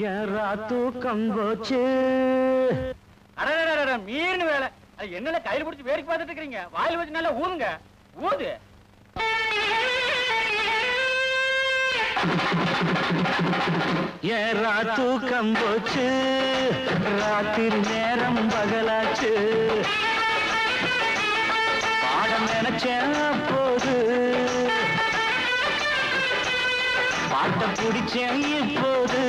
ஏறா தூக்கம் போச்சு. மீன் வேலை என்ன கையில் பிடிச்சி வேடிக்கை பார்த்துட்டு இருக்கீங்க? வாயில் வச்சு நல்லா ஊதுங்க, ஊது. ஏறா தூக்கம் போச்சு, ராத்திரி நேரம் பகலாச்சு. பாடம் நினைச்சேன் போது, பாட்ட பிடிச்சேன் இப்போது.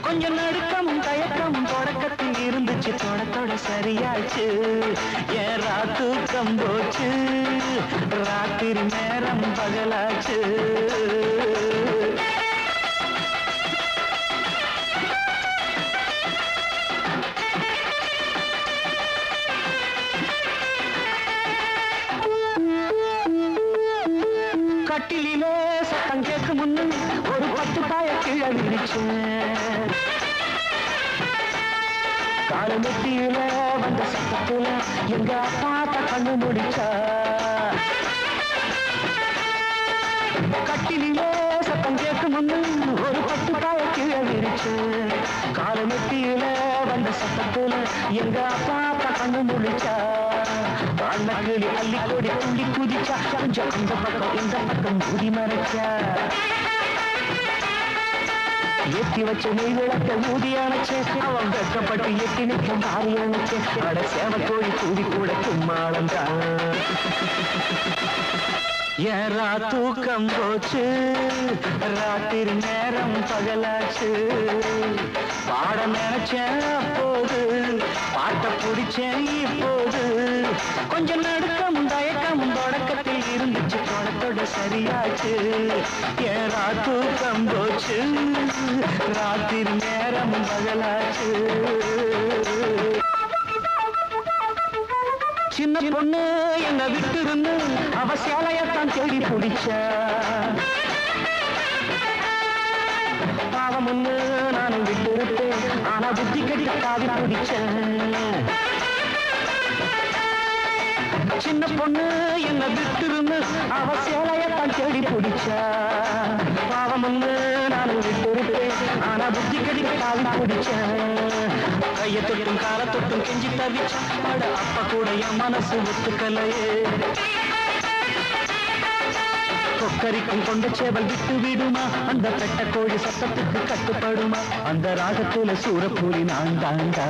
கொஞ்சம் நடுக்கமும் தயக்கமும் தொடக்கத்தில் இருந்துச்சு, தொடத்தோட சரியாச்சு. ஏறா தூக்கம் போச்சு, ராத்திரி நேரம் பகலாச்சு. கட்டிலே சத்தம் கேட்கும் முன்னு ஒரு 10 பாய கீழே விரிச்சேன். காலமெட்டியில வந்த சத்தத்துல எங்க அப்பாட்ட கண்ணு முடிச்சா. கட்டிலே சத்தம் கேட்கும் முன்னு ஒரு 10 பாய கீழே விரிச்சேன். காலமெட்டியில வந்த சத்தத்துல எங்க அப்பாட்ட கண்ணு முடிச்சா. அண்ணக்கிளி அள்ளிக்கொடி துள்ளி குதிச்சா, கொஞ்சம் அந்த பக்கம் இந்த பக்கம் மூடி மறைச்சா. எத்தி வச்ச நெய் விளக்க ஊதி அணைச்சேன், அவன் வெக்கப்பட்டு எட்டி நிற்கும் மாறி அணைச்சேன். அட சேவக்கோழி கூடி கூட கும்மாளந்தான். ஏறா தூக்கம் போச்சு, ராத்திரி நேரம் பகலாச்சு. பாடம் நினைச்சேன் அப்போது, பாட்ட பிடிச்சேன் இப்போது. கொஞ்சம் நடுக்கமும் தயக்கமும் தொடக்கத்தில் இருந்துச்சு, தொடத்தோட சரியாச்சு. ஏறா தூக்கம் போச்சு, ராத்திரி நேரம் பகலாச்சு. சின்ன பொண்ணு என்ன விட்டு இருந்து அவ சேலையத்தான் தேடி பிடிச்ச. பாவம் ஒண்ணு நானும் விட்டு இருப்பேன், ஆனா புத்தி கட்டி தாவி பிடிச்சேன். சின்ன பொண்ணு என்ன விட்டு இருந்து அவ சேலையத்தான் தேடி பிடிச்ச. பாவம் ஒண்ணு நானும் விட்டு இருப்பேன், ஆனா புத்தி கட்டி தாவி பிடிச்சேன். கைய தொட்டும் கால தொட்டும் கெஞ்சி தவிச்ச, அட அப்ப கூட என் மனசு ஒத்துக்கலையே. கொக்கரிக்கும் கொண்ட சேவல் விட்டு விடுமா, அந்த பெட்ட கோழி சத்தத்துக்கு கட்டுப்படுமா? அந்த ராகத்துல சூரப்பூரி நான் தாண்டா.